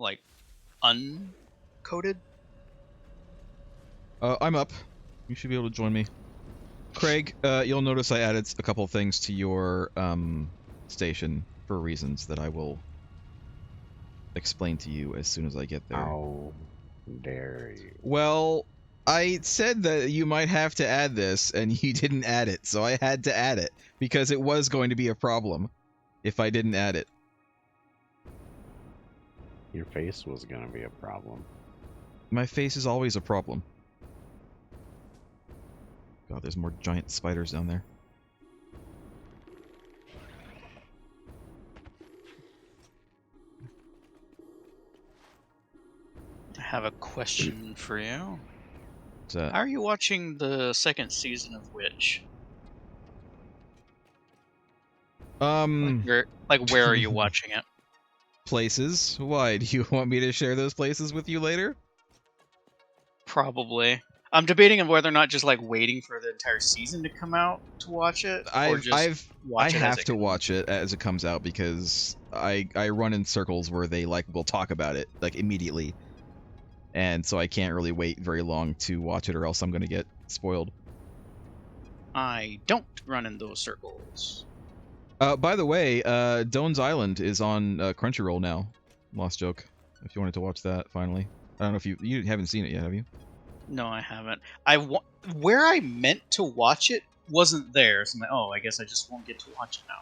like, uncoated? I'm up. You should be able to join me. Craig, you'll notice I added a couple things to your station for reasons that I will explain to you as soon as I get there. How dare you? Well, I said that you might have to add this, and you didn't add it, so I had to add it, because it was going to be a problem if I didn't add it. Your face was gonna be a problem. My face is always a problem. God, there's more giant spiders down there. I have a question for you. What's that? How are you watching the second season of Witch? Where are you watching it? Places. Why? Do you want me to share those places with you later? Probably. I'm debating on whether or not just, like, waiting for the entire season to come out to watch it, or just watch I it have as to watch it as it comes out because I run in circles where they will talk about it like immediately, and so I can't really wait very long to watch it, or else I'm gonna get spoiled. I don't run in those circles. By the way, Doan's Island is on Crunchyroll now. Lost joke. If you wanted to watch that, finally. I don't know if you haven't seen it yet, have you? No, I haven't. Where I meant to watch it wasn't there, so I'm like, oh, I guess I just won't get to watch it now.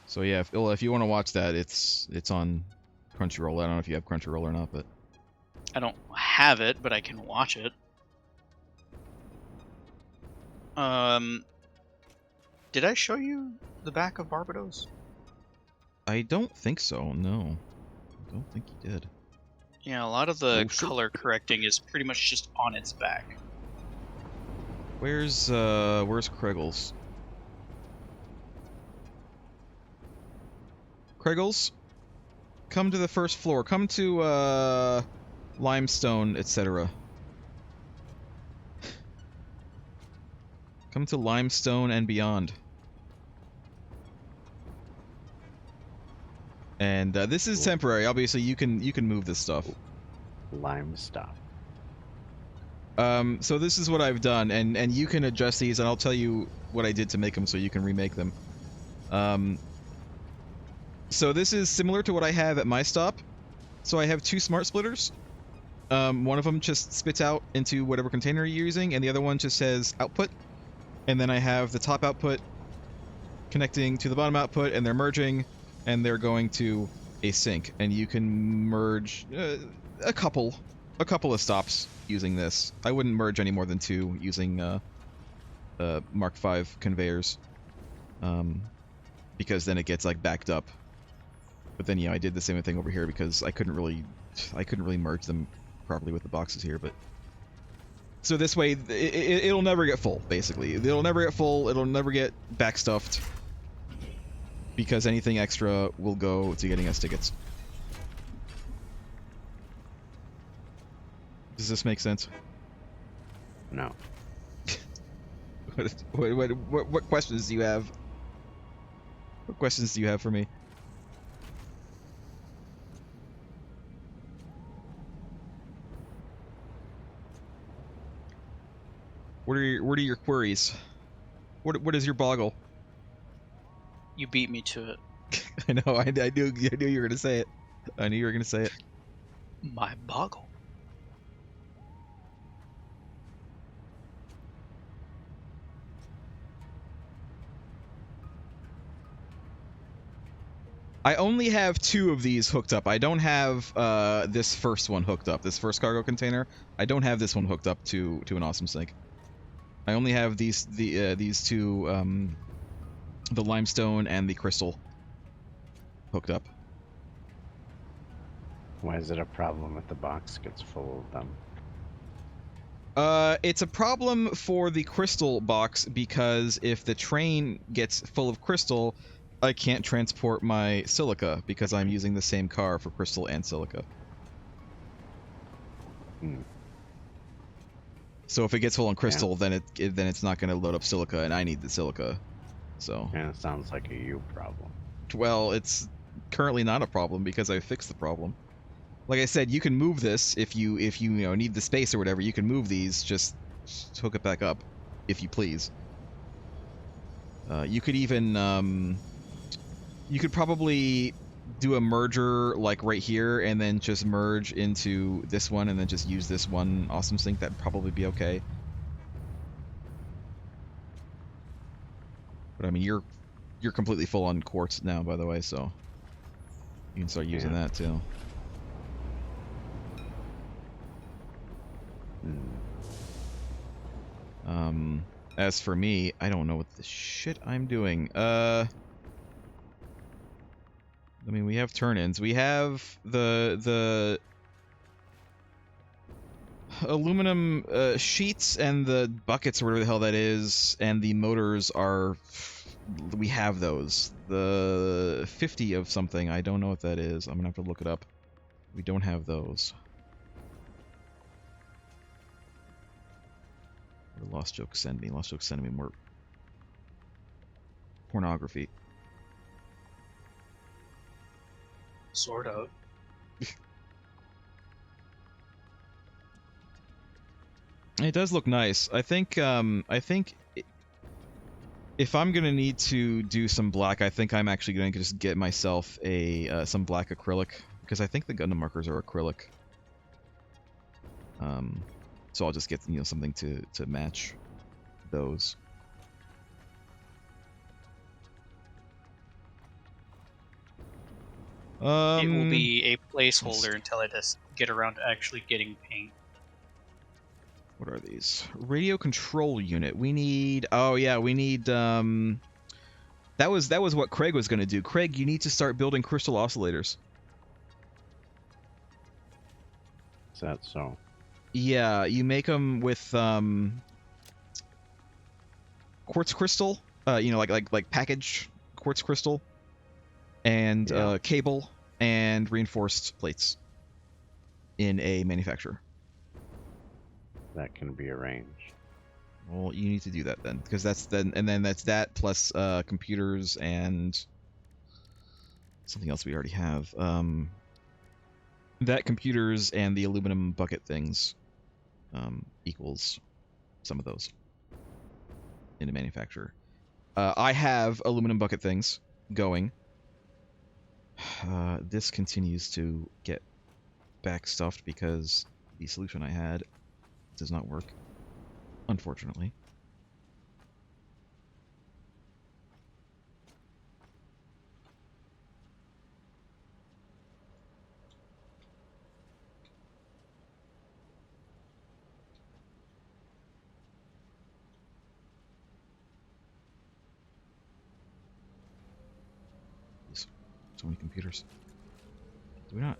So yeah, if you want to watch that, it's on Crunchyroll. I don't know if you have Crunchyroll or not, but I don't have it, but I can watch it. Did I show you the back of Barbados? I don't think so. No, I don't think you did. Yeah, a lot of the sure. color correcting is pretty much just on its back. Where's Kreggles? Kreggles, come to the first floor. Come to Limestone, etc. Come to Limestone and beyond. And this is temporary. Obviously, you can move this stuff. Lime stuff. So this is what I've done, and you can adjust these, and I'll tell you what I did to make them so you can remake them. So this is similar to what I have at my stop. So I have two smart splitters. One of them just spits out into whatever container you're using, and the other one just says output. And then I have the top output connecting to the bottom output, and they're merging, and they're going to a sink. And you can merge a couple of stops using this. I wouldn't merge any more than two using Mark V conveyors, because then it gets like backed up. But then yeah, I did the same thing over here because I couldn't really merge them properly with the boxes here. But so this way, it'll never get full. Basically, it'll never get full. It'll never get backstuffed because anything extra will go to getting us tickets. Does this make sense? No. What questions do you have? What questions do you have for me? What are your queries? What is your boggle? You beat me to it. I know. I knew you were gonna say it. I knew you were gonna say it. My boggle. I only have two of these hooked up. I don't have this first one hooked up. This first cargo container. I don't have this one hooked up to an awesome sink. I only have these two, the limestone and the crystal, hooked up. Why is it a problem if the box gets full of them? It's a problem for the crystal box because if the train gets full of crystal, I can't transport my silica because I'm using the same car for crystal and silica. Hmm. So if it gets full on crystal, then it's not going to load up silica, and I need the silica. So. Yeah, it sounds like a you problem. Well, it's currently not a problem because I fixed the problem. Like I said, you can move this if you need the space or whatever. You can move these. Just hook it back up, if you please. You could even you could probably do a merger like right here, and then just merge into this one, and then just use this one awesome sink. That'd probably be okay. But I mean, you're completely full on quartz now, by the way, so you can start using that too. As for me, I don't know what the shit I'm doing. I mean, we have turn-ins. We have the aluminum sheets and the buckets or whatever the hell that is, and the motors are... We have those. The 50 of something, I don't know what that is. I'm gonna have to look it up. We don't have those. What did Lost Joke send me? Lost Joke send me more pornography. Sort of. It does look nice. I think if I'm gonna need to do some black, I think I'm actually gonna just get myself a some black acrylic, because I think the Gundam markers are acrylic. So I'll just get something to match those. It will be a placeholder until I just get around to actually getting paint. What are these? Radio control unit. We need... Oh yeah, we need... That was what Craig was going to do. Craig, you need to start building crystal oscillators. Is that so? Yeah, you make them with quartz crystal. Like package quartz crystal, and cable and reinforced plates in a manufacturer. That can be arranged. Well, you need to do that then, because that's that plus computers and something else we already have. That computers and the aluminum bucket things equals some of those in a manufacturer. I have aluminum bucket things going. This continues to get backstuffed because the solution I had does not work, unfortunately. So many computers. Do we not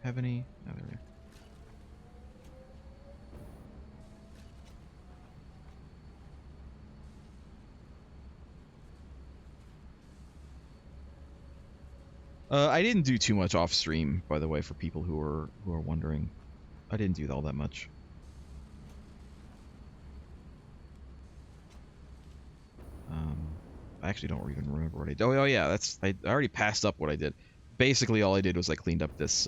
have any? Oh, there we are. I didn't do too much off stream, by the way, for people who are wondering. I didn't do all that much. I actually don't even remember what I did. Oh yeah, I already passed up what I did. Basically, all I did was I cleaned up this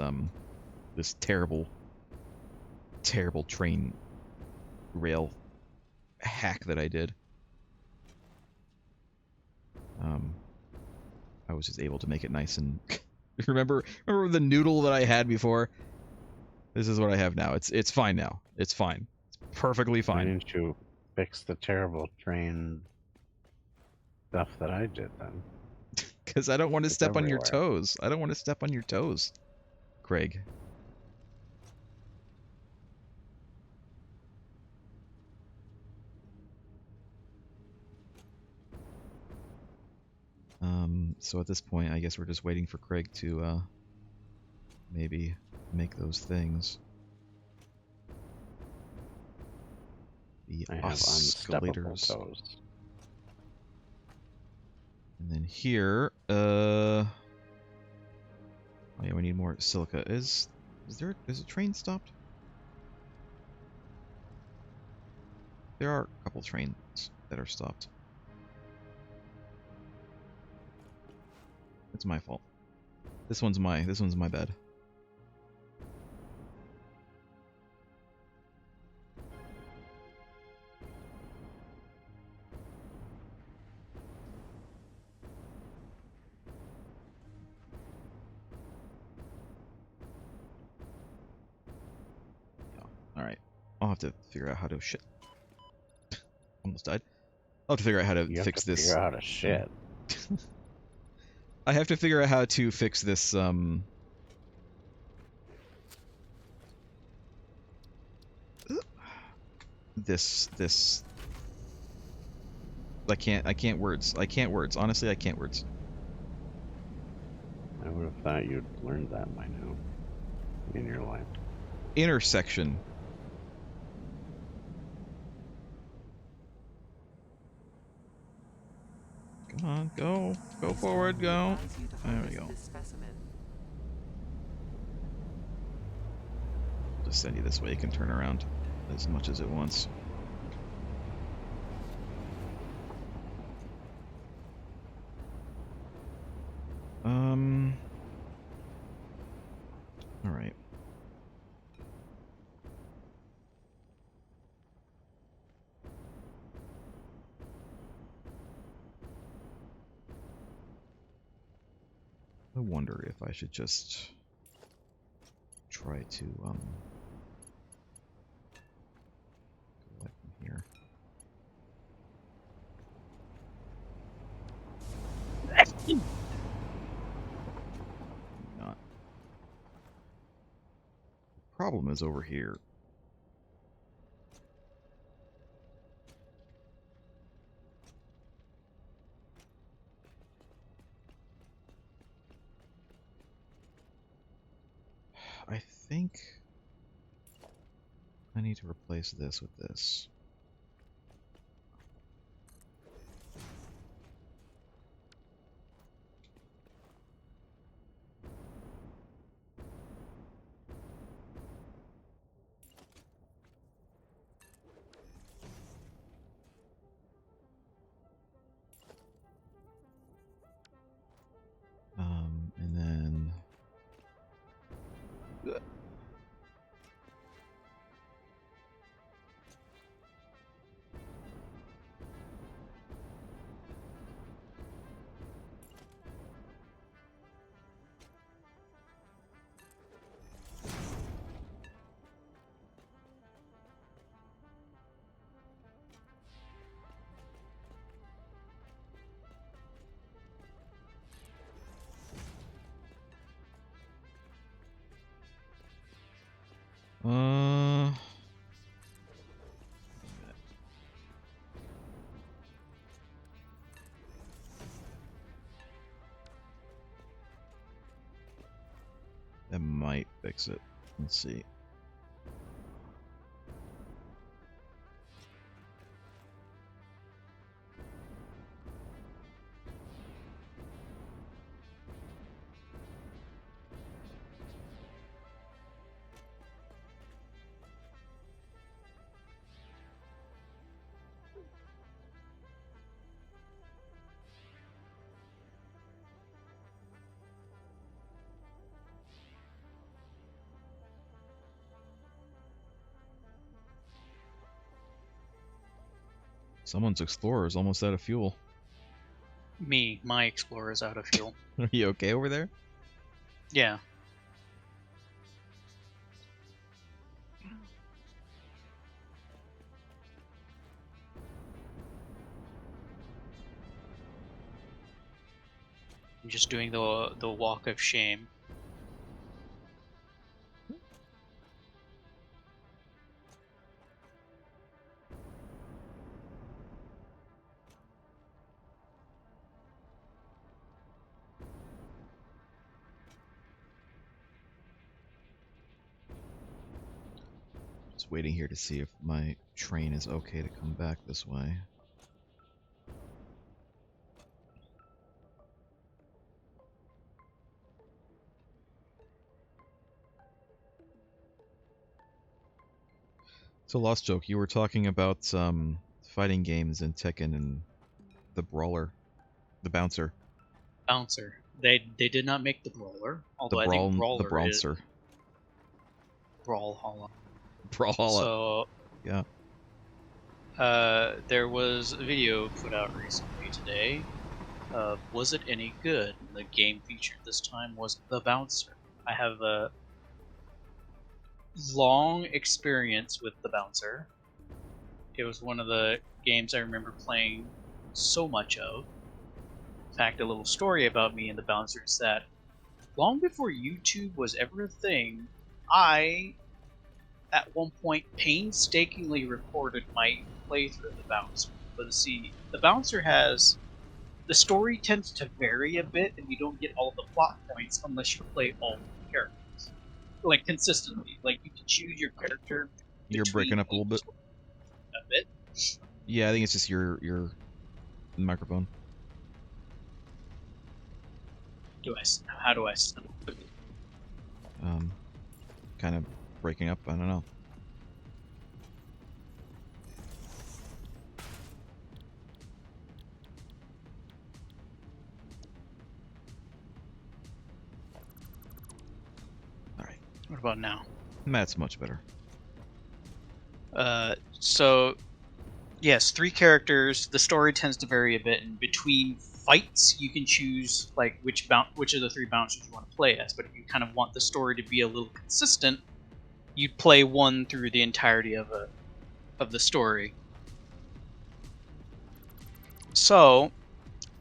this terrible train rail hack that I did. I was just able to make it nice and remember the noodle that I had before? This is what I have now. It's fine now. It's fine. It's perfectly fine. Why didn't you fix the terrible train stuff that I did then? Because I don't want to step on your everywhere. toes. I don't want to step on your toes, Craig. So at this point, I guess we're just waiting for Craig to maybe make those things. The I have unsteppable oscillators. toes. And then here, oh yeah, we need more silica. Is a train stopped? There are a couple trains that are stopped. It's my fault. This one's my bad. All right, I'll have to figure out how to shit. Almost died. I'll have to figure out how to You fix have to this. figure out how to shit. I have to figure out how to fix this. This. I can't words. I can't words. Honestly, I can't words. I would have thought you'd learned that by now in your life. Intersection. Come on, go forward, go. There we go. Just send you this way. You can turn around as much as it wants. All right. I wonder if I should just try to go like from here. Not. The problem is over here. I think I need to replace this with this. And then that might fix it. Let's see. Someone's Explorer is almost out of fuel. Me, my Explorer's out of fuel. Are you okay over there? Yeah. I'm just doing the walk of shame. Just waiting here to see if my train is okay to come back this way. So, Lost Joke, you were talking about fighting games in Tekken and the Brawler, the Bouncer. Bouncer. They did not make the brawler, although I think brawler the is brawlster. Brawlhalla. Brawlhalla. So Yeah. there was a video put out recently today of Was It Any Good? The game featured this time was The Bouncer. I have a long experience with The Bouncer. It was one of the games I remember playing so much of. In fact, a little story about me and The Bouncer is that long before YouTube was ever a thing, I, at one point, painstakingly recorded my playthrough of The Bouncer. But see, The Bouncer has... The story tends to vary a bit, and you don't get all the plot points unless you play all the characters. Like, consistently. Like, you can choose your character... You're breaking up a little bit. A bit. Yeah, I think it's just your microphone. How do I... Kind of breaking up. I don't know. All right. What about now? That's much better. So, yes, 3 characters. The story tends to vary a bit, and between fights, you can choose like which of the 3 bouncers you want to play as. But if you kind of want the story to be a little consistent, you'd play one through the entirety of the story. So,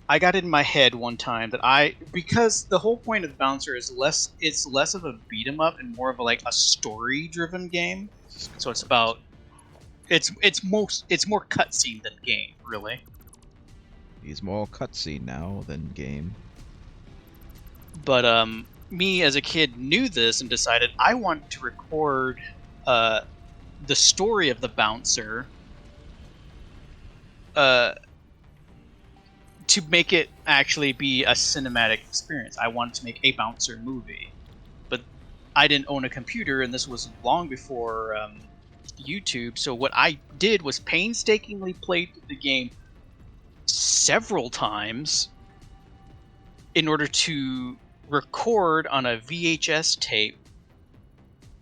I got in my head one time that because the whole point of the Bouncer is it's less of a beat 'em up and more of a story-driven game. So it's about it's more cutscene than game, really. He's more cutscene now than game. But me as a kid knew this and decided I wanted to record the story of the Bouncer to make it actually be a cinematic experience. I wanted to make a Bouncer movie, but I didn't own a computer, and this was long before YouTube. So what I did was painstakingly play the game several times in order to record on a VHS tape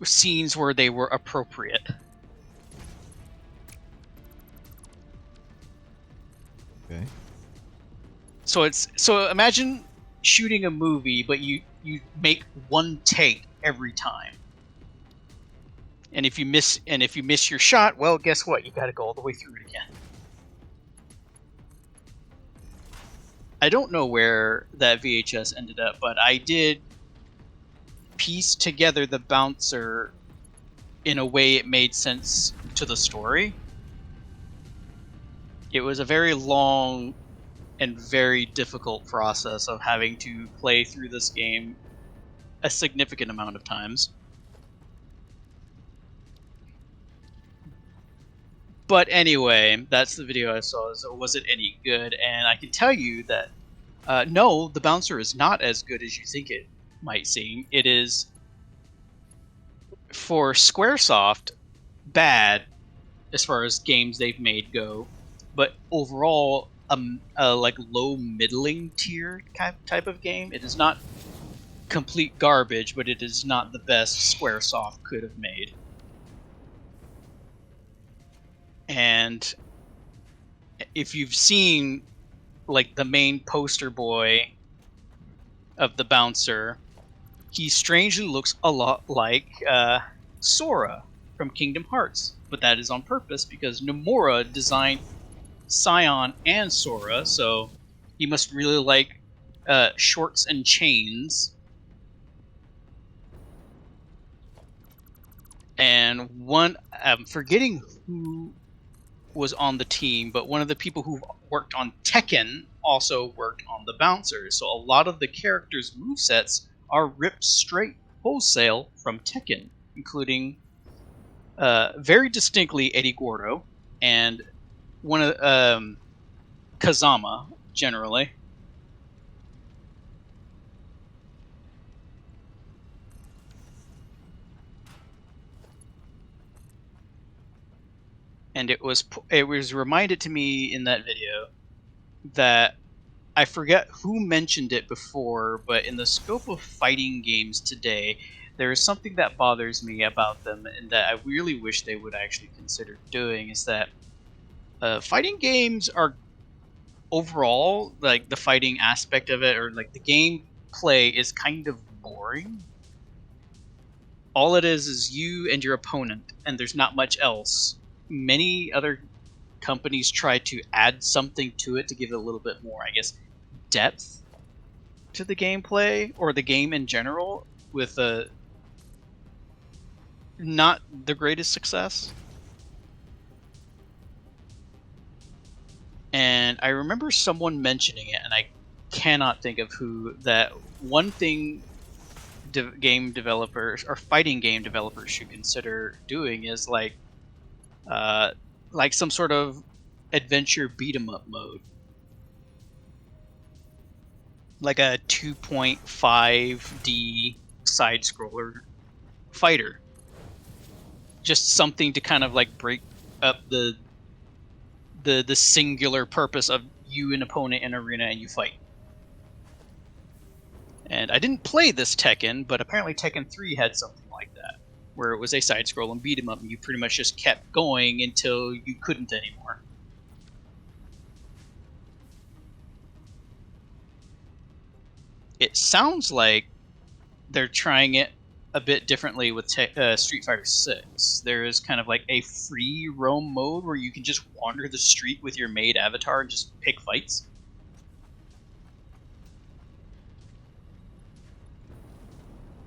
scenes where they were appropriate. Okay. So imagine shooting a movie, but you make one take every time. And if you miss your shot, well, guess what? You got to go all the way through it again. I don't know where that VHS ended up, but I did piece together the Bouncer in a way it made sense to the story. It was a very long and very difficult process of having to play through this game a significant amount of times. But anyway, that's the video I saw. So was it any good? And I can tell you that no, the Bouncer is not as good as you think it might seem. It is, for Squaresoft, bad as far as games they've made go, but overall, a low middling tier type of game. It is not complete garbage, but it is not the best Squaresoft could have made. And if you've seen the main poster boy of the Bouncer, he strangely looks a lot like Sora from Kingdom Hearts, but that is on purpose because Nomura designed Scion and Sora, so he must really like shorts and chains. And I'm forgetting who was on the team, but one of the people who worked on Tekken also worked on the Bouncers. So a lot of the characters' movesets are ripped straight wholesale from Tekken, including very distinctly Eddie Gordo and one of Kazama generally. And it was reminded to me in that video that I forget who mentioned it before, but in the scope of fighting games today, there is something that bothers me about them, and that I really wish they would actually consider doing. Is that fighting games are overall, like the fighting aspect of it, or like the game play, is kind of boring. All it is you and your opponent, and there's not much else. Many other companies try to add something to it to give it a little bit more, I guess, depth to the gameplay or the game in general, with not the greatest success. And I remember someone mentioning it, and I cannot think of who, that one thing game developers or fighting game developers should consider doing is like some sort of adventure beat 'em up mode, like a 2.5D side scroller fighter. Just something to kind of like break up the singular purpose of you and opponent in arena and you fight. And I didn't play this Tekken, but apparently Tekken 3 had something like that, where it was a side scroll and beat 'em up, and you pretty much just kept going until you couldn't anymore. It sounds like they're trying it a bit differently with Street Fighter 6. There is kind of like a free roam mode where you can just wander the street with your made avatar and just pick fights.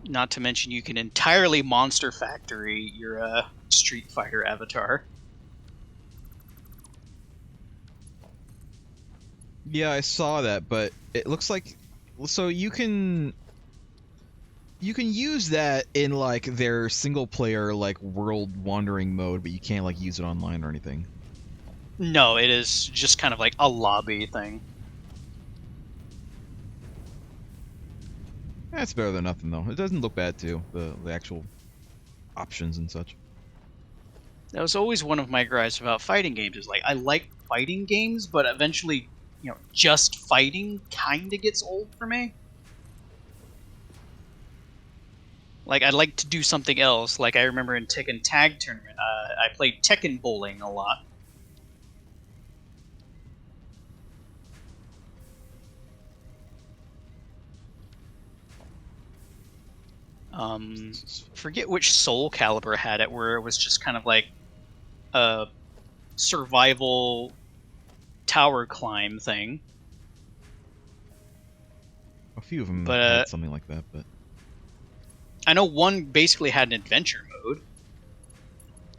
Not to mention, you can entirely Monster Factory your Street Fighter avatar. Yeah, I saw that, but it looks like, so you can use that in like their single player like world wandering mode, but you can't like use it online or anything. No, it is just kind of like a lobby thing. That's better than nothing though. It doesn't look bad too, the actual options and such. That was always one of my gripes about fighting games, is like, I like fighting games, but eventually, just fighting kind of gets old for me. Like, I'd like to do something else. Like, I remember in Tekken Tag Tournament, I played Tekken Bowling a lot. Forget which Soul Calibur had it, where it was just kind of like a survival tower climb thing. A few of them But had something like that, but I know one basically had an adventure mode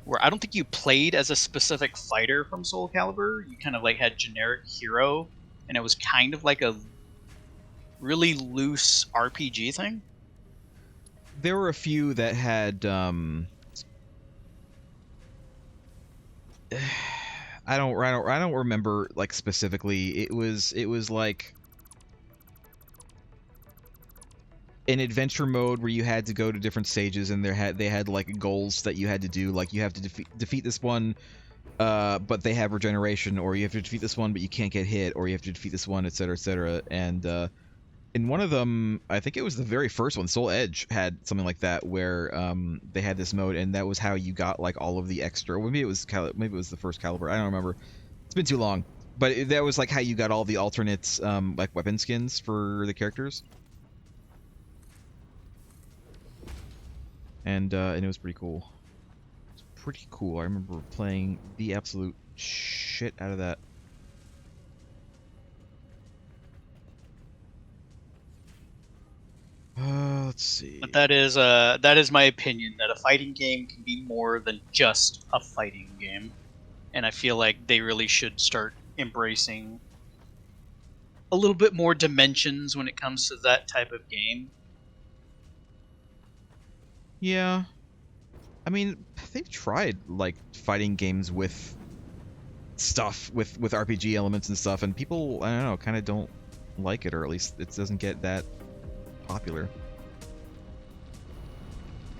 where I don't think you played as a specific fighter from Soul Calibur. You kind of like had generic hero, and it was kind of like a really loose RPG thing. there were a few that had I don't remember like specifically. It was like an adventure mode where you had to go to different stages, and they had like goals that you had to do, like you have to defeat this one, but they have regeneration, or you have to defeat this one but you can't get hit, or you have to defeat this one, etc., etc. And in one of them, I think it was the very first one, Soul Edge had something like that, where they had this mode, and that was how you got like all of the extra. Maybe it was the first Calibur. I don't remember. It's been too long, but that was like how you got all the alternate like weapon skins for the characters. And it was pretty cool. It's pretty cool. I remember playing the absolute shit out of that. Let's see. But that is my opinion, that a fighting game can be more than just a fighting game, and I feel like they really should start embracing a little bit more dimensions when it comes to that type of game. Yeah. I mean, they've tried like fighting games with stuff with RPG elements and stuff, and people, I don't know, kind of don't like it, or at least it doesn't get that popular.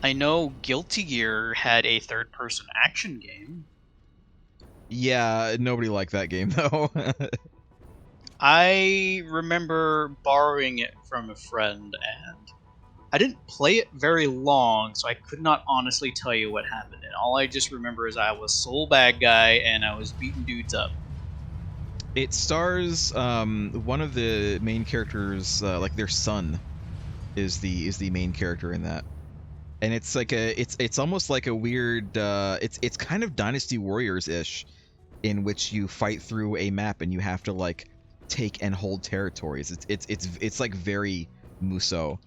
I know Guilty Gear had a third-person action game. Yeah, nobody liked that game though. I remember borrowing it from a friend, and I didn't play it very long, so I could not honestly tell you what happened. And all I just remember is I was sole bad guy, and I was beating dudes up. It stars one of the main characters, like their son, is the main character in that, and it's like it's almost like a weird it's kind of Dynasty Warriors ish, in which you fight through a map and you have to like take and hold territories. It's like very Musou.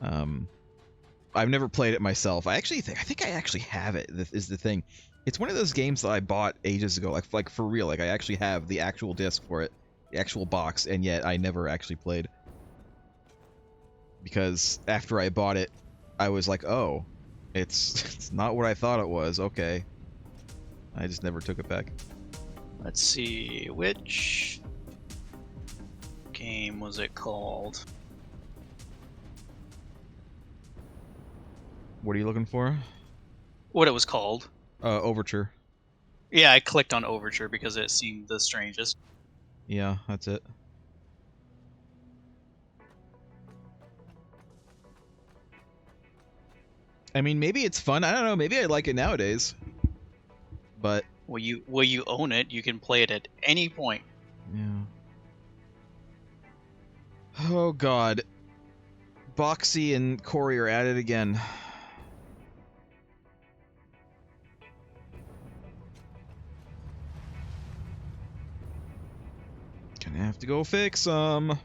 I've never played it myself. I think I actually have it. Is the thing. It's one of those games that I bought ages ago, like for real. Like I actually have the actual disc for it, the actual box, and yet I never actually played. Because after I bought it, I was like, oh, it's not what I thought it was. Okay. I just never took it back. Let's see, which game was it called? What are you looking for? What it was called? Overture. Yeah, I clicked on Overture because it seemed the strangest. Yeah, that's it. I mean, maybe it's fun. I don't know. Maybe I like it nowadays. But Will you own it? You can play it at any point. yeah. Oh God. Boxy and Corey are at it again. Gonna have to go fix them.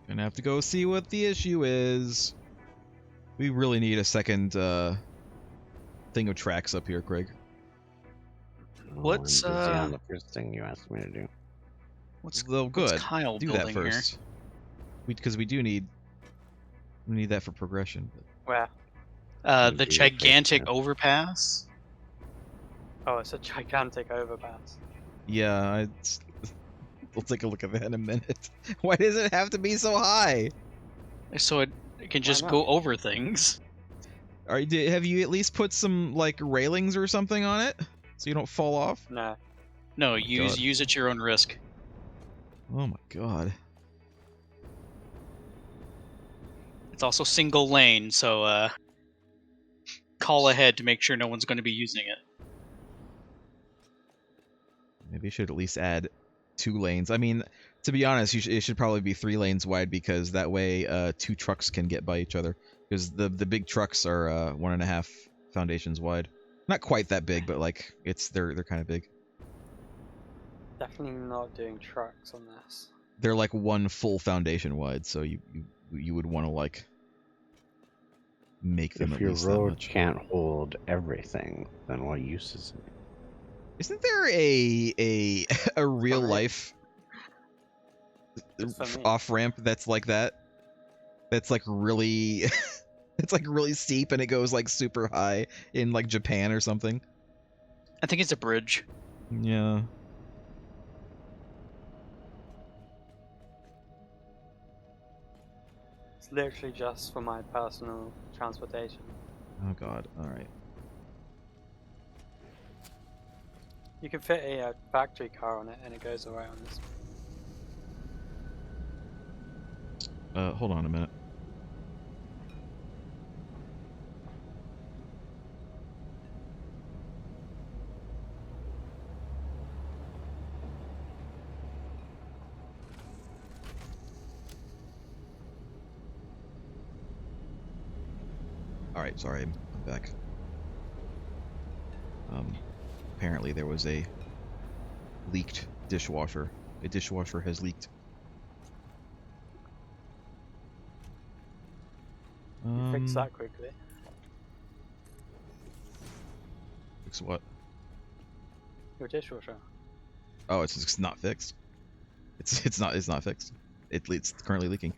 Gonna have to go see what the issue is. We really need a second thing of tracks up here, Craig. What's I'm busy on the first thing you asked me to do. what's Well, good. what's Kyle Do building that first. Because we need that for progression. Where? here? You The do your gigantic first, overpass. Oh, it's a gigantic overpass. Yeah, we'll take a look at that in a minute. Why does it have to be so high? So it can just not? go over things. Have you at least put some like railings or something on it so you don't fall off? No. No, my use God. at your own risk. Oh my God. It's also single lane, so call ahead to make sure no one's going to be using it. Maybe you should at least add 2 lanes. I mean, to be honest, it should probably be 3 lanes wide because that way 2 trucks can get by each other. Because the big trucks are 1.5 foundations wide. Not quite that big, but like they're kind of big. Definitely not doing trucks on this. They're like 1 full foundation wide, so you would want to like make them If at your least that road much. can't hold everything, then what use is it? Isn't there a a real life Just for me. off ramp that's like that? That's like really it's like really steep and it goes like super high in like Japan or something. I think it's a bridge. Yeah. It's literally just for my personal transportation. Oh God. All right. You can fit a factory car on it and it goes alright on this. Hold on a minute. All right, sorry, I'm back. Apparently there was a leaked dishwasher. A dishwasher has leaked. Fix that quickly. Fix what? Your dishwasher. Oh, it's not fixed. It's not fixed. It's currently leaking.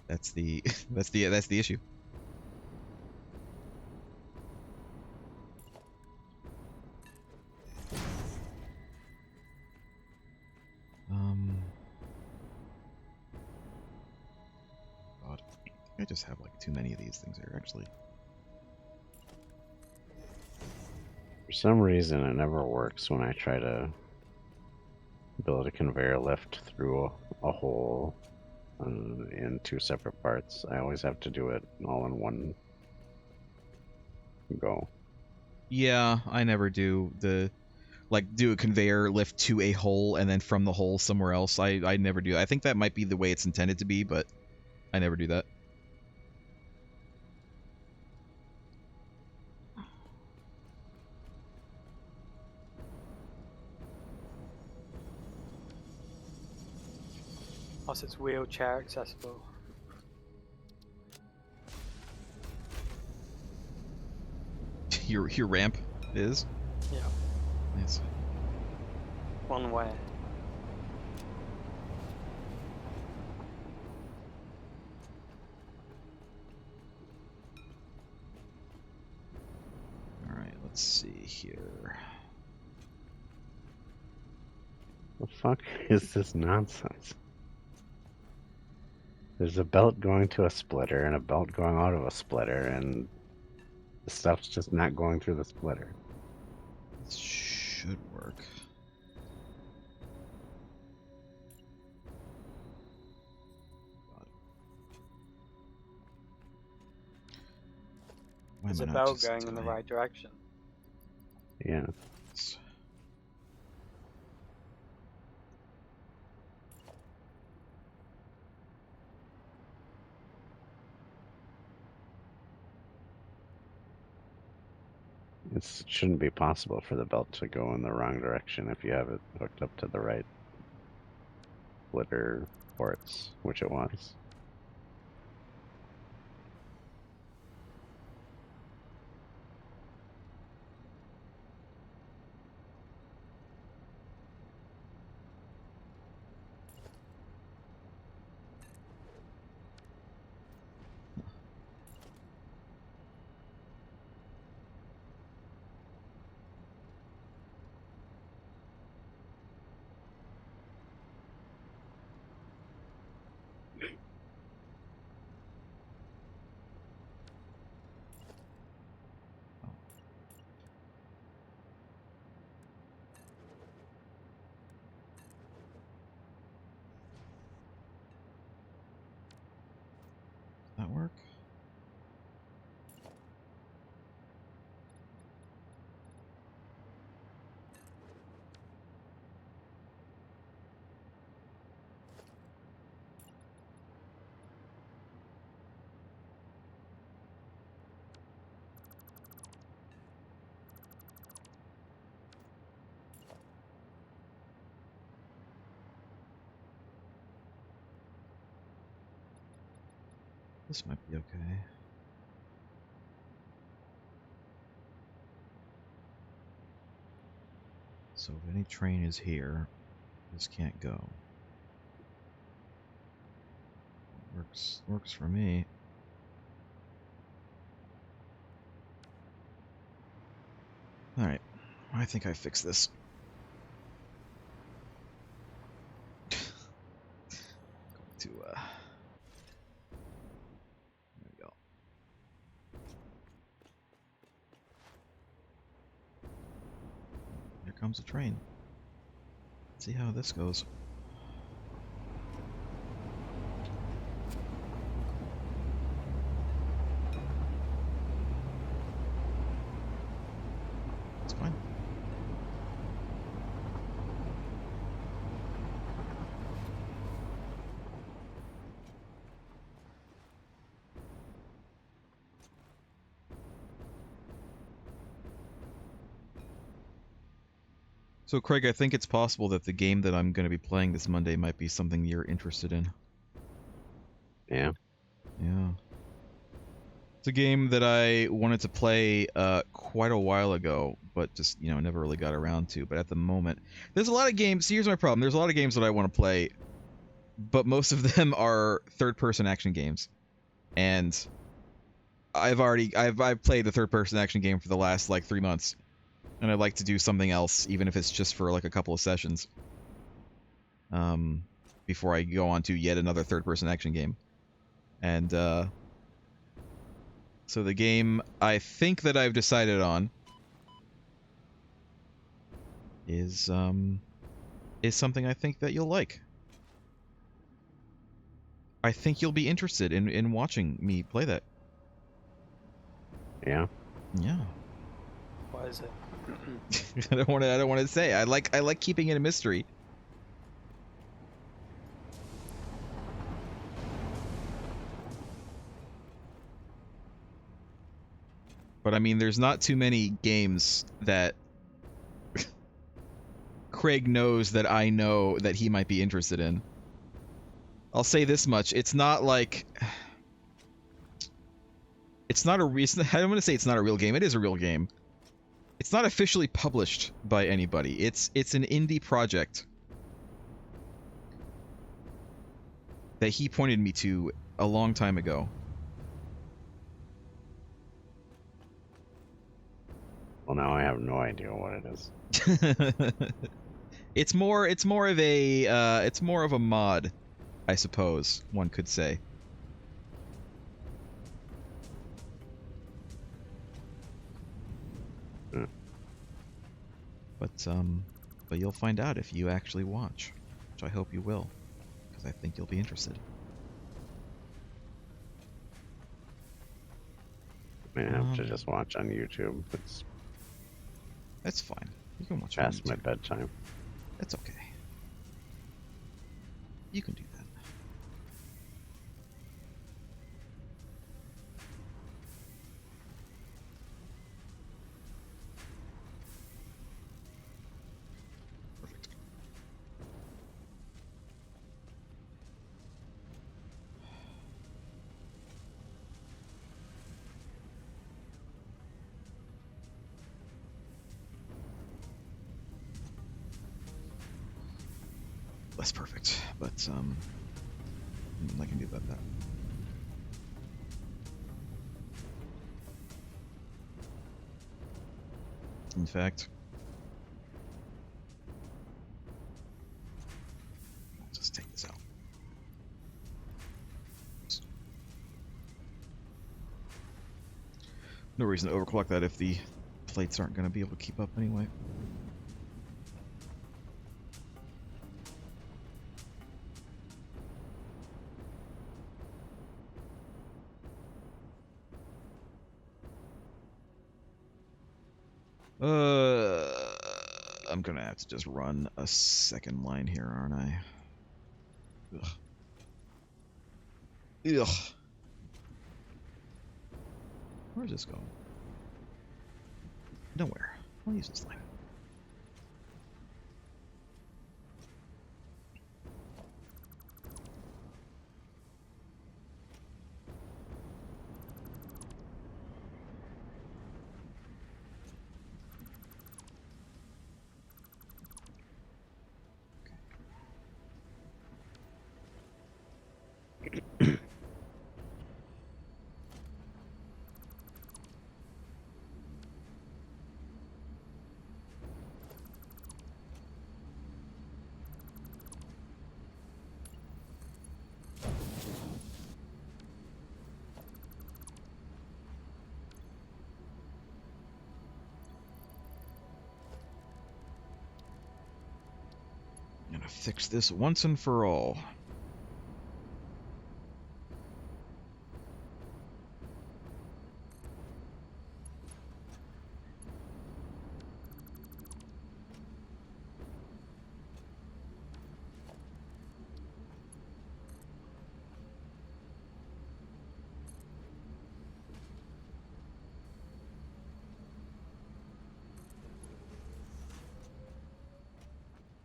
That's the that's the issue. God, I just have like too many of these things here actually. For some reason, it never works when I try to build a conveyor lift through a hole in two separate parts. I always have to do it all in one go. Yeah, I never do do a conveyor lift to a hole and then from the hole somewhere else. I never do. I think that might be the way it's intended to be, but I never do that. Plus, it's wheelchair accessible. Your ramp is? Yeah, Yes. one way. Alright, let's see here. The fuck is this nonsense? There's a belt going to a splitter and a belt going out of a splitter, and the stuff's just not going through the splitter. This should work. God. Why There's a am I not bell just going in the doing right direction. Yeah. this? It shouldn't be possible for the belt to go in the wrong direction if you have it hooked up to the right splitter ports, which it was. That work? This might be okay. So if any train is here, this can't go. Works for me. Alright. I think I fixed this. Going to there we go. Here comes a train. Let's see how this goes. It's fine. So, Craig, I think it's possible that the game that I'm going to be playing this Monday might be something you're interested in. Yeah. Yeah. It's a game that I wanted to play quite a while ago, but just, never really got around to. But at the moment, there's a lot of games. Here's my problem. There's a lot of games that I want to play, but most of them are third-person action games. And I've played a third-person action game for the last, 3 months. And I'd like to do something else, even if it's just for, a couple of sessions. Before I go on to yet another third-person action game. And, so the game I think that I've decided on is something I think that you'll like. I think you'll be interested in watching me play that. Yeah. Yeah. What is it? I don't want to say. I like keeping it a mystery. But I mean, there's not too many games that Craig knows that I know that he might be interested in. I'll say this much: it's not like it's not a recent. I don't want to say it's not a real game. It is a real game. It's not officially published by anybody. It's an indie project that he pointed me to a long time ago. Well, now I have no idea what it is. It's more of a mod, I suppose one could say. Hmm. But you'll find out if you actually watch, which I hope you will, because I think you'll be interested. I mean, I have to just watch on YouTube. It's That's fine. You can watch it on past my YouTube. bedtime. That's okay. You can do that. Perfect. Less perfect, but I can do about that. In fact, I'll just take this out. Oops. No reason to overclock that if the plates aren't going to be able to keep up anyway. I'm gonna have to just run a second line here, aren't I? Ugh. Ugh. Where's this going? Nowhere. I'll use this thing. I'm gonna fix this once and for all.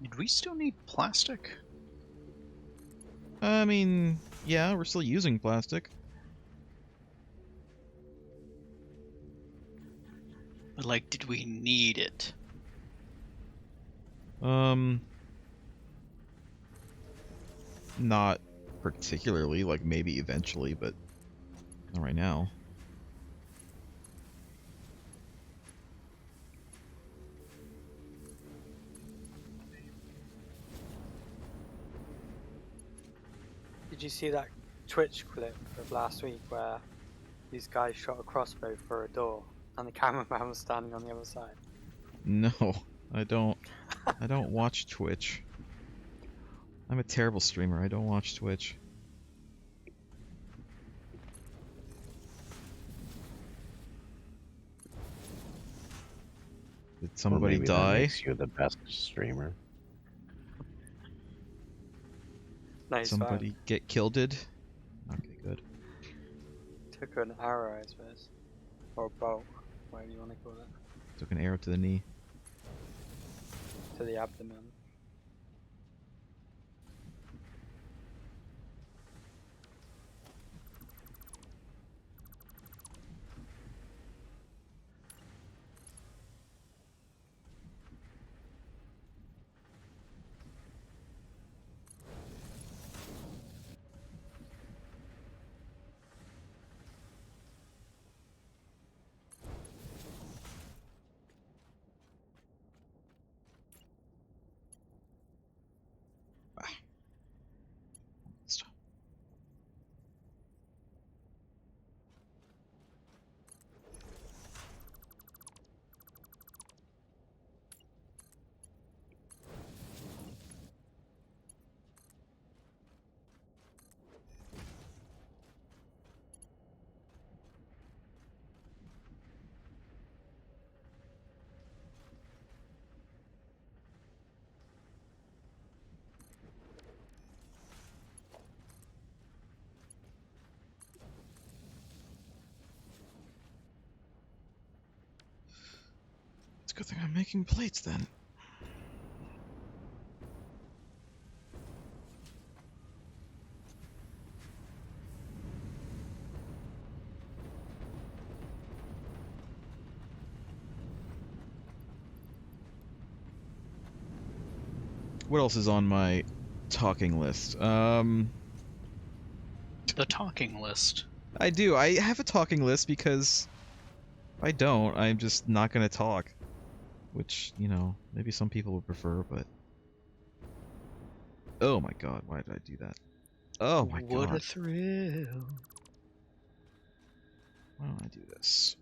Did we still need plastic? I mean, yeah, we're still using plastic. But, like, did we need it? Not particularly, like maybe eventually, but not right now. Did you see that Twitch clip of last week where these guys shot a crossbow through a door and the cameraman was standing on the other side? No, I don't. I don't watch Twitch. I'm a terrible streamer. I don't watch Twitch. Did Well, somebody maybe that die? makes you the best streamer. Nice Somebody get killed? Okay, good. Took an arrow, I suppose. Or a bow, whatever you want to call it. Took an arrow to the knee. To the abdomen. Stop. It's a good thing I'm making plates then. What else is on my talking list? The talking list. I do. I have a talking list because if I don't, I'm just not gonna talk. Which, you know, maybe some people would prefer, but... Oh my god, why did I do that? Oh my What a god. thrill. Why don't I do this?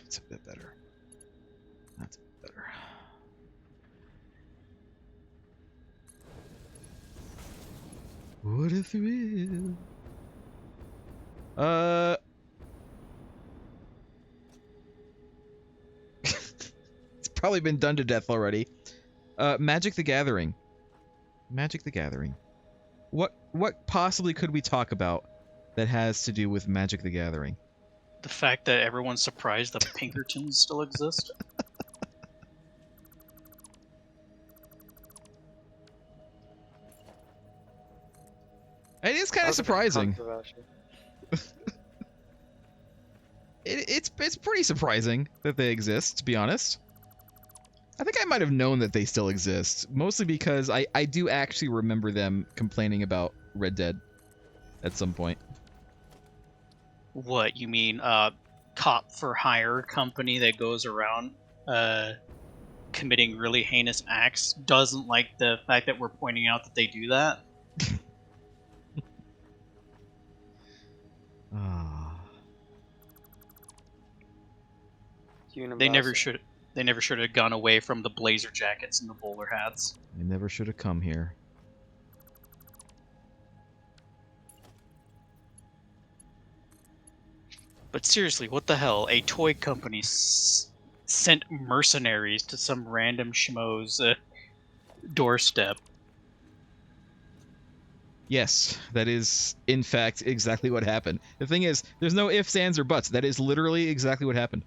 It's a bit better. That's a bit better. What a thrill. It's probably been done to death already. Magic the Gathering. Magic the Gathering. What possibly could we talk about that has to do with Magic the Gathering? The fact that everyone's surprised that Pinkertons still exist. It is kind of That was a bit surprising. controversial. It's pretty surprising that they exist, to be honest. I think I might have known that they still exist, mostly because I do actually remember them complaining about Red Dead at some point. What, you mean cop for hire company that goes around committing really heinous acts doesn't like the fact that we're pointing out that they do that? Ah. They never should have gone away from the blazer jackets and the bowler hats. I never should have come here. But seriously, what the hell? A toy company sent mercenaries to some random schmo's doorstep. Yes, that is, in fact, exactly what happened. The thing is, there's no ifs, ands, or buts. That is literally exactly what happened.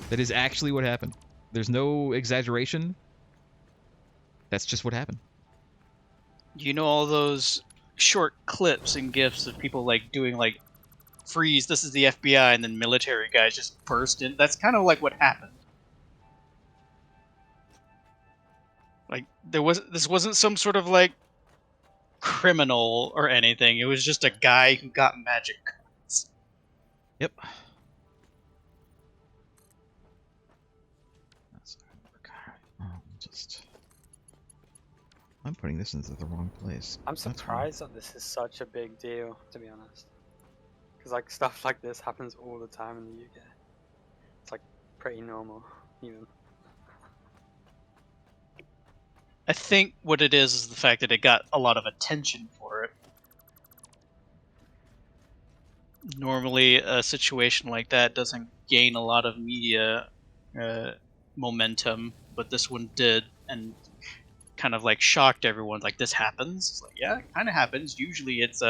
That is actually what happened. There's no exaggeration. That's just what happened. You know all those short clips and gifs of people like doing like freeze, this is the FBI, and then military guys just burst in? That's kind of like what happened. Like this wasn't some sort of like criminal or anything. It was just a guy who got magic cards. Yep. That's I'm putting this into the wrong place. I'm That's why. surprised that this is such a big deal, to be honest. Because like stuff like this happens all the time in the UK. It's like pretty normal, even. I think what it is the fact that it got a lot of attention for it. Normally, a situation like that doesn't gain a lot of media momentum, but this one did, and kind of like shocked everyone. Like, this happens? It's like, yeah, it kind of happens. Usually it's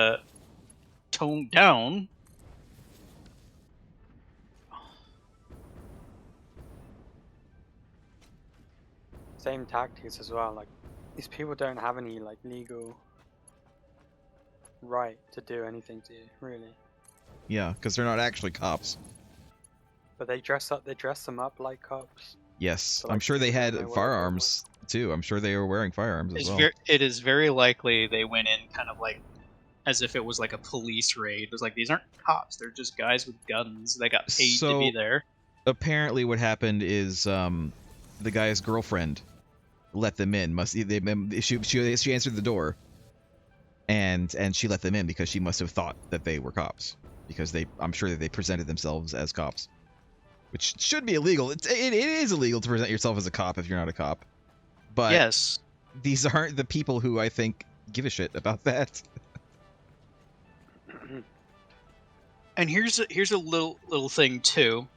toned down. Same tactics as well. Like these people don't have any like legal right to do anything to you, really. Yeah, because they're not actually cops. But they dress them up like cops. Yes, So, I'm like, sure they people had know what they're firearms too. I'm sure they were wearing firearms as well. It is very likely they went in kind of like as if it was like a police raid. It was like, these aren't cops; they're just guys with guns. They got paid to be there. Apparently, what happened is the guy's girlfriend let them in. She answered the door, and she let them in because she must have thought that they were cops, because I'm sure that they presented themselves as cops, which should be illegal. It is illegal to present yourself as a cop if you're not a cop. But Yes, these aren't the people who I think give a shit about that. and here's a little thing too.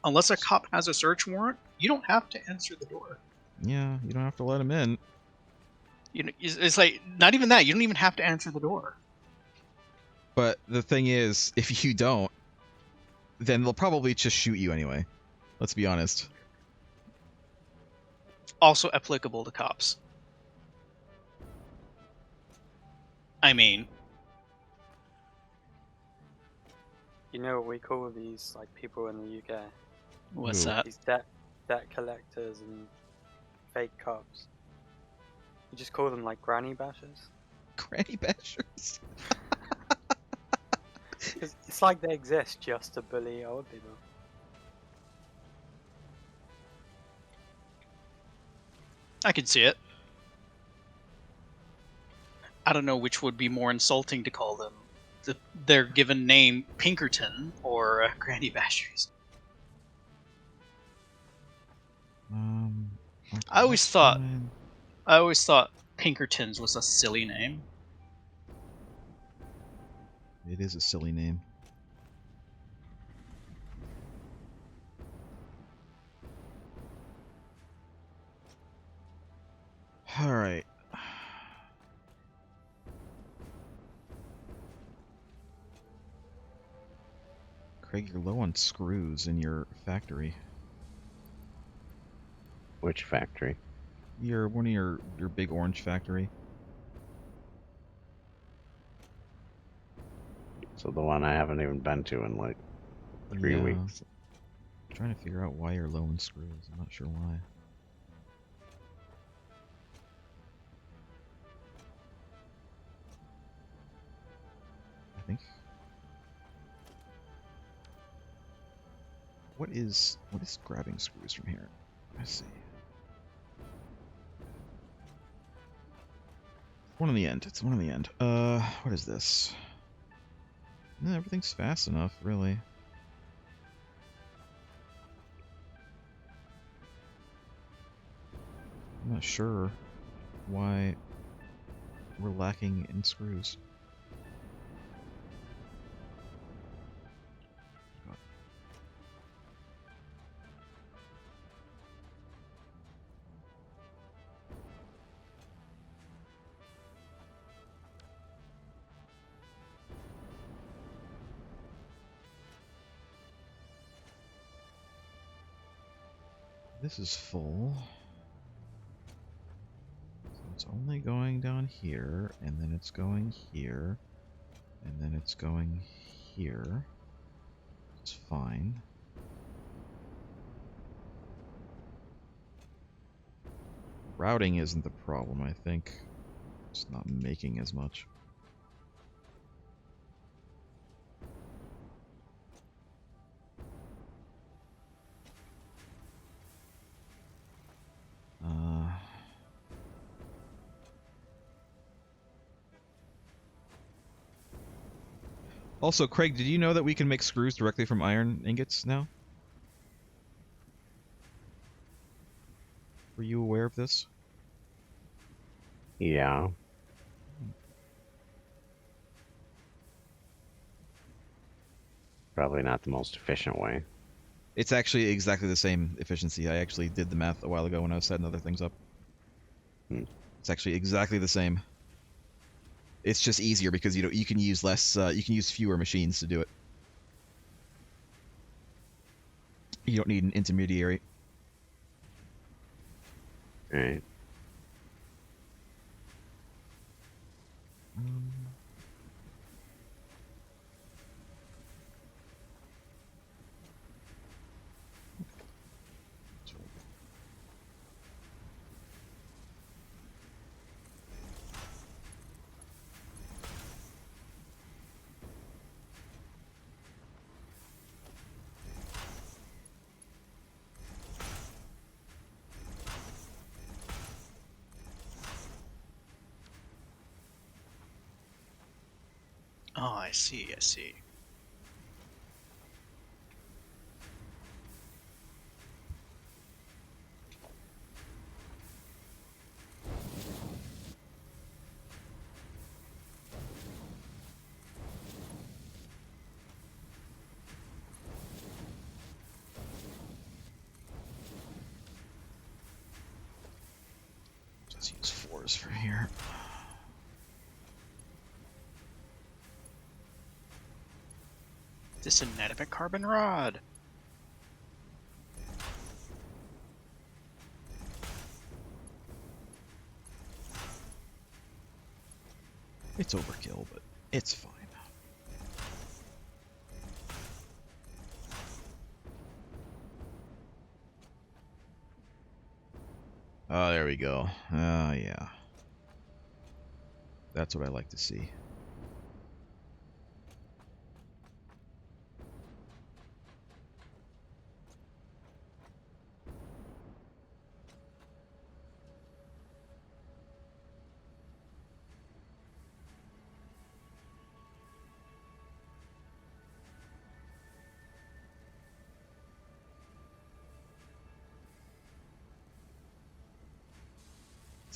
Unless a cop has a search warrant, you don't have to answer the door. Yeah, you don't have to let them in. You know, it's like not even that. You don't even have to answer the door. But the thing is, if you don't, then they'll probably just shoot you anyway. Let's be honest. Also applicable to cops. I mean, You know what we call these like people in the UK? what's Ooh. that? These debt collectors and fake cops. You just call them like granny bashers. Granny bashers. It's like they exist just to bully old people. I can see it. I don't know which would be more insulting to call them. Their given name, Pinkerton, or Granny Bashers. I always thought Pinkertons was a silly name. It is a silly name. All right. Craig, you're low on screws in your factory. Which factory? One of your big orange factory. So the one I haven't even been to in like 3 weeks. I'm trying to figure out why you're low on screws. I'm not sure why. I think. What is grabbing screws from here? Let's see. One on the end. It's one on the end. What is this? No, everything's fast enough, really. I'm not sure why we're lacking in screws. This is full. So it's only going down here, and then it's going here, and then it's going here. It's fine. Routing isn't the problem, I think. It's not making as much. Also, Craig, did you know that we can make screws directly from iron ingots now? Were you aware of this? Yeah. Probably not the most efficient way. It's actually exactly the same efficiency. I actually did the math a while ago when I was setting other things up. It's actually exactly the same. It's just easier because you can use less. You can use fewer machines to do it. You don't need an intermediary. Alright. Oh, I see, I see. Just use 4s for here. This inanimate carbon rod. It's overkill, but it's fine. Oh, there we go. Oh, yeah. That's what I like to see.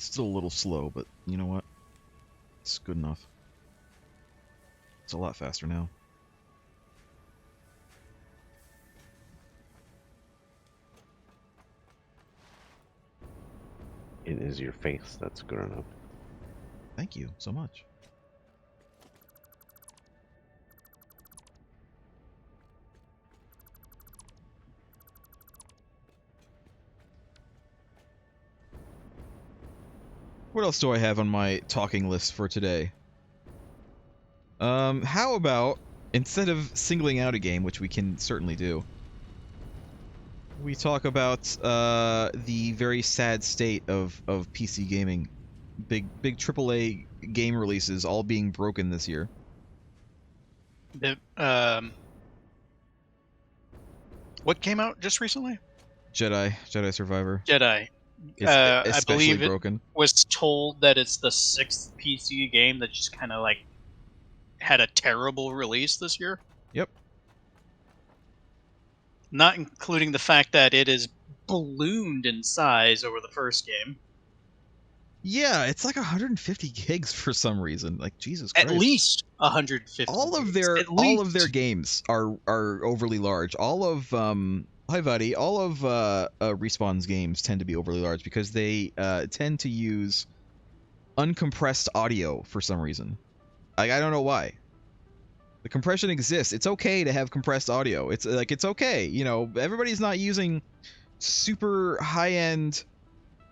Still a little slow, but you know what? It's good enough. It's a lot faster now. It is your face that's good enough. Thank you so much. What else do I have on my talking list for today? How about, instead of singling out a game, which we can certainly do, we talk about the very sad state of PC gaming. Big AAA game releases all being broken this year. What came out just recently? Jedi Survivor. Jedi. It's I especially believe it broken. was told that it's the 6th PC game that just kind of like had a terrible release this year. Yep. Not including the fact that it is ballooned in size over the first game. Yeah, it's like 150 gigs for some reason. Like Jesus Christ. At least 150. All of gigs. their games are overly large. All of hi buddy, all of Respawn's games tend to be overly large because they tend to use uncompressed audio for some reason. I don't know why. The compression exists. It's okay to have compressed audio. It's like it's okay. You know, everybody's not using super high-end,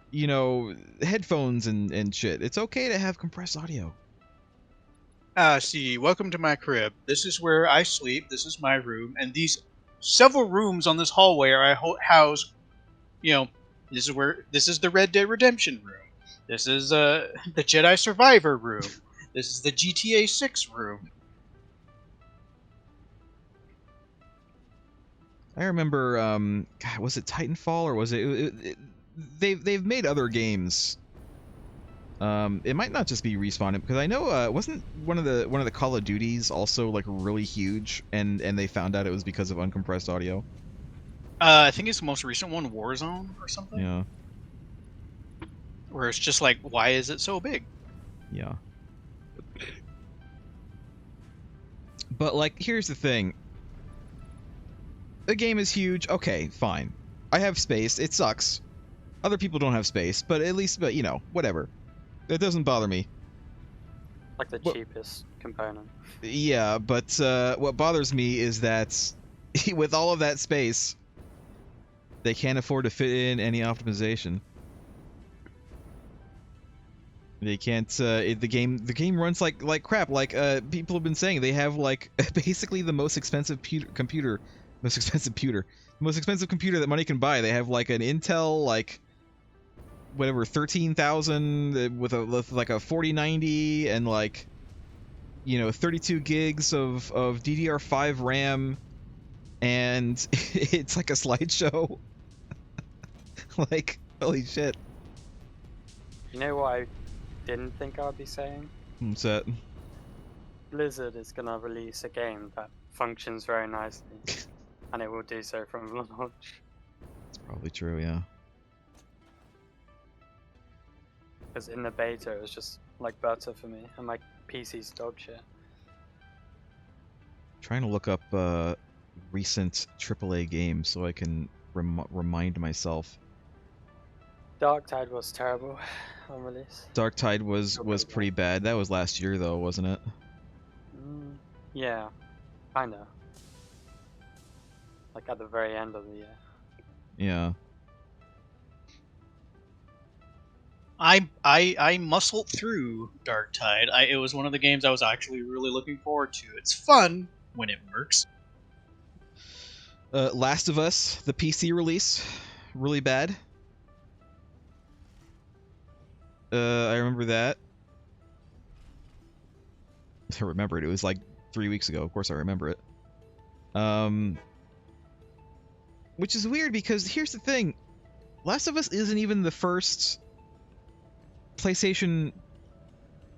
you know, headphones and shit. It's okay to have compressed audio. See, welcome to my crib. This is where I sleep. This is my room, and these several rooms on this hallway are house. You know, this is the Red Dead Redemption room. This is the Jedi Survivor room. This is the GTA 6 room. I remember, God, was it Titanfall or was it they've made other games It might not just be Respawn, because I know wasn't one of the Call of Duties also like really huge, and they found out it was because of uncompressed audio. I think it's the most recent one, Warzone or something. Yeah. Where it's just like, why is it so big? Yeah. But like, here's the thing. The game is huge. Okay, fine. I have space. It sucks. Other people don't have space, but at least, you know, whatever. It doesn't bother me. Like the Well- cheapest component. Yeah, but what bothers me is that with all of that space, they can't afford to fit in any optimization. They can't. The game runs like crap. Like people have been saying, they have like basically the most expensive computer that money can buy. They have like an Intel like whatever 13,000 with like a 4090 and like, you know, 32 gigs of DDR5 RAM, and it's like a slideshow. Like, holy shit. You know what I didn't think I'd be saying? What's that? Blizzard is gonna release a game that functions very nicely, and it will do so from launch. It's probably true, yeah. Because in the beta, it was just like butter for me, and my PC's dog shit. Trying to look up recent AAA games so I can remind myself. Darktide was terrible on release. Darktide was Okay, pretty bad. That was last year though, wasn't it? Yeah, kinda. Like at the very end of the year. Yeah. I muscled through Darktide. It was one of the games I was actually really looking forward to. It's fun when it works. Last of Us, the PC release, really bad. I remember that. I remember it. It was like 3 weeks ago. Of course I remember it. Which is weird because here's the thing. Last of Us isn't even the first PlayStation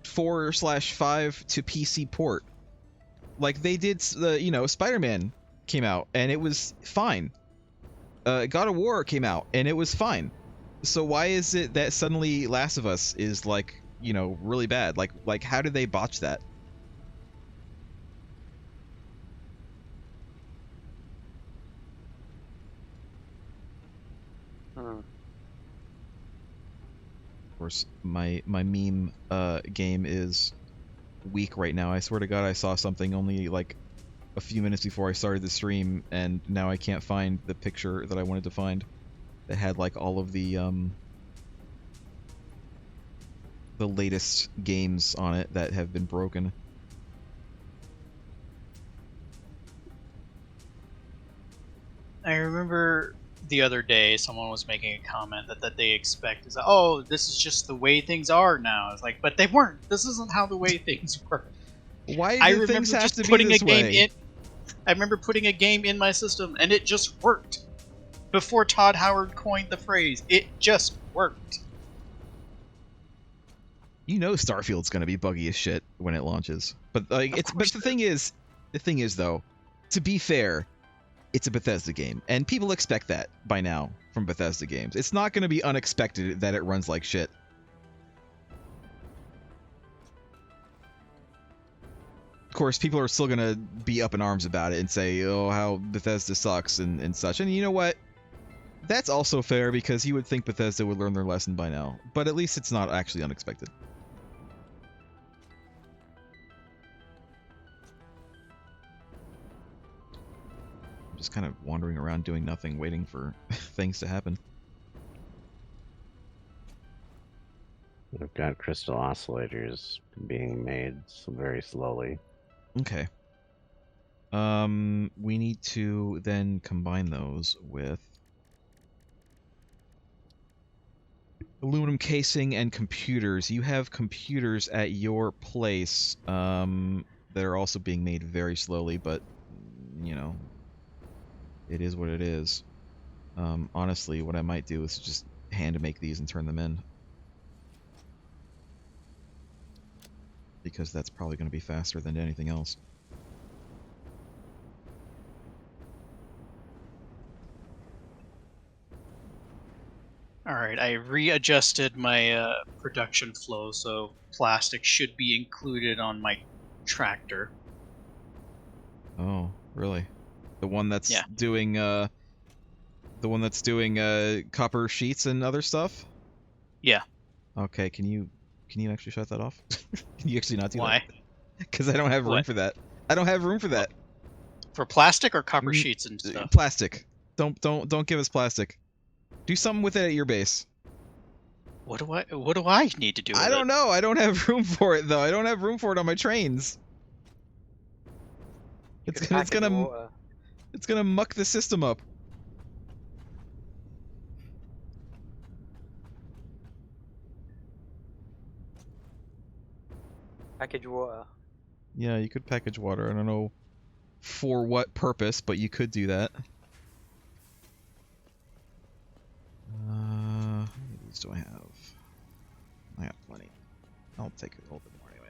4/5 to PC port. Like they did, you know, Spider-Man came out and it was fine. God of War came out and it was fine. So why is it that suddenly Last of Us is like, you know, really bad? Like how did they botch that? Hmm. Of course, my meme game is weak right now. I swear to God, I saw something only like a few minutes before I started the stream, and now I can't find the picture that I wanted to find that had like all of the latest games on it that have been broken. I remember the other day someone was making a comment that they expect is, oh, this is just the way things are now. It's like, but they weren't. This isn't how the way things were. Why I do remember things have just to be putting this a game way? in. I remember putting a game in my system and it just worked. Before Todd Howard coined the phrase, it just worked. You know Starfield's gonna be buggy as shit when it launches. But like Of it's course but the thing is though, to be fair, it's a Bethesda game, and people expect that by now from Bethesda games. It's not gonna be unexpected that it runs like shit. Of course, people are still gonna be up in arms about it and say, oh, how Bethesda sucks and such. And you know what? That's also fair because you would think Bethesda would learn their lesson by now. But at least it's not actually unexpected. I'm just kind of wandering around doing nothing, waiting for things to happen. We've got crystal oscillators being made very slowly. Okay. We need to then combine those with aluminum casing and computers. You have computers at your place that are also being made very slowly, but you know, it is what it is. Honestly, what I might do is just hand make these and turn them in. because that's probably going to be faster than anything else. Alright, I readjusted my production flow, so plastic should be included on my tractor. Oh, really? The one that's Yeah. doing copper sheets and other stuff? Yeah. Okay, can you actually shut that off? Can you actually not do Why? that? Because I don't have room What? for that. I don't have room for that. For plastic or copper Mm, sheets and stuff? Plastic. Don't give us plastic. Do something with it at your base. What do I need to do with I don't know. I don't have room for it though. I don't have room for it on my trains. You It's could gonna package water. it's gonna muck the system up. Package water. Yeah, you could package water. I don't know for what purpose, but you could do that. How many of these do I have? I got plenty. I'll take a little bit more anyway.